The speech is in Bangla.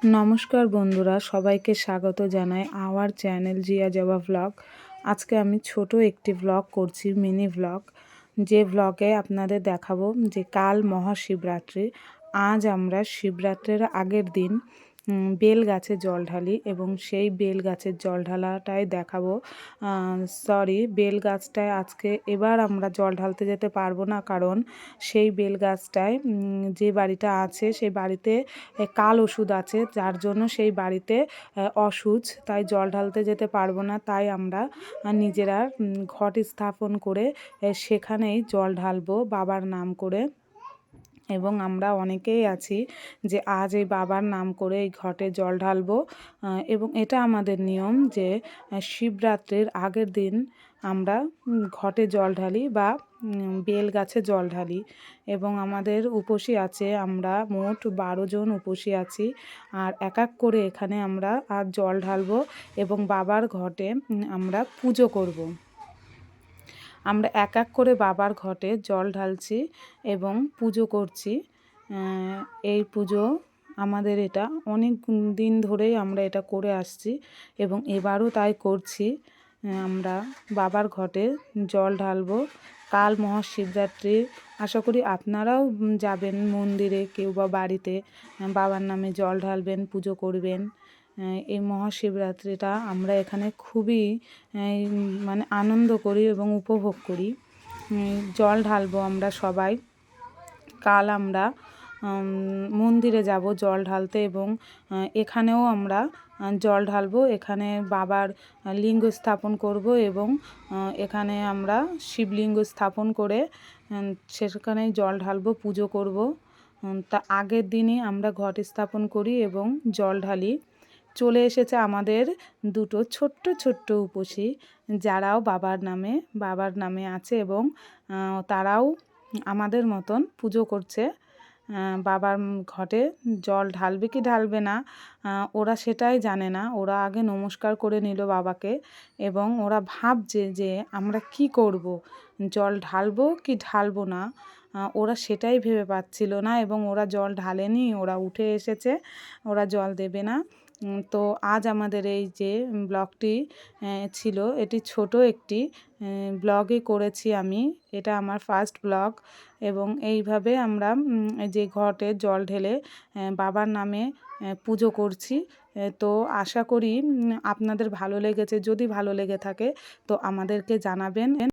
নমস্কার বন্ধুরা, সবাইকে স্বাগত জানাই আওয়ার চ্যানেল জিয়া জবা ভ্লগ। আজকে আমি ছোট একটি ভ্লগ করছি, মিনি ভ্লগ। যে ভ্লগে আপনাদের দেখাবো যে কাল মহাশিবরাত্রি। আজ আমরা শিবরাত্রির আগের দিন বেল গাছে জল ঢালি এবং সেই বেল গাছের জল ঢালাটাই দেখাবো। বেল গাছটায় আজকে এবার আমরা জল ঢালতে যেতে পারবো না, কারণ সেই বেল গাছটায় যে বাড়িটা আছে সেই বাড়িতে কাল ওষুধ আছে, যার জন্য সেই বাড়িতে অশুচ, তাই জল ঢালতে যেতে পারবো না। তাই আমরা নিজেরা ঘট স্থাপন করে সেখানেই জল ঢালবো বাবার নাম করে। এবং আমরা অনেকেই আছি যে আজ এই বাবার নাম করে এই ঘটে জল ঢালবো। এবং এটা আমাদের নিয়ম যে শিবরাত্রির আগের দিন আমরা ঘটে জল ঢালি বা বেল গাছে জল ঢালি। এবং আমাদের উপসী আছে, আমরা মোট 12 জন উপসী আছি। আর এক এক করে এখানে আমরা আজ জল ঢালবো এবং বাবার ঘটে আমরা পুজো করব। আমরা এক এক করে বাবার ঘটে জল ঢালছি এবং পুজো করছি। এই পুজো আমাদের এটা অনেক দিন ধরেই আমরা এটা করে আসছি এবং এবারও তাই করছি। আমরা বাবার ঘটে জল ঢালবো কাল মহাশিবরাত্রি। আশা করি আপনারাও যাবেন মন্দিরে, কেউ বা বাড়িতে বাবার নামে জল ঢালবেন, পুজো করবেন। এই মহাশিবরাত্রিটা আমরা এখানে খুবই মানে আনন্দ করি এবং উপভোগ করি। জল ঢালবো আমরা সবাই। কাল আমরা মন্দিরে যাব জল ঢালতে এবং এখানেও আমরা জল ঢালবো। এখানে বাবার লিঙ্গ স্থাপন করব এবং এখানে আমরা শিবলিঙ্গ স্থাপন করে সেখানে জল ঢালবো, পুজো করব। তা আগের দিনই আমরা ঘট স্থাপন করি এবং জল ঢালি। চলে এসেছে আমাদের দুটো ছোট্ট ছোট্ট উপসী, যারাও বাবার নামে আছে এবং তারাও আমাদের মতন পুজো করছে। বাবার ঘটে জল ঢালবে কি ঢালবে না ওরা সেটাই জানে না। ওরা আগে নমস্কার করে নিল বাবাকে এবং ওরা ভাবছে যে আমরা কি করব, জল ঢালবো কি ঢালবো না। ওরা সেটাই ভেবে পাচ্ছিল না এবং ওরা জল ঢালেনি, ওরা উঠে এসেছে, ওরা জল দেবে না। তো আজ আমাদের এই যে ব্লগটি ছিল, এটি ছোট একটি ব্লগে করেছি আমি। এটা আমার ফার্স্ট ব্লগ এবং এইভাবে আমরা যে ঘটে জল ঢেলে বাবার নামে পুজো করছি। তো আশা করি আপনাদের ভালো লেগেছে। যদি ভালো লেগে থাকে তো আমাদেরকে জানাবেন।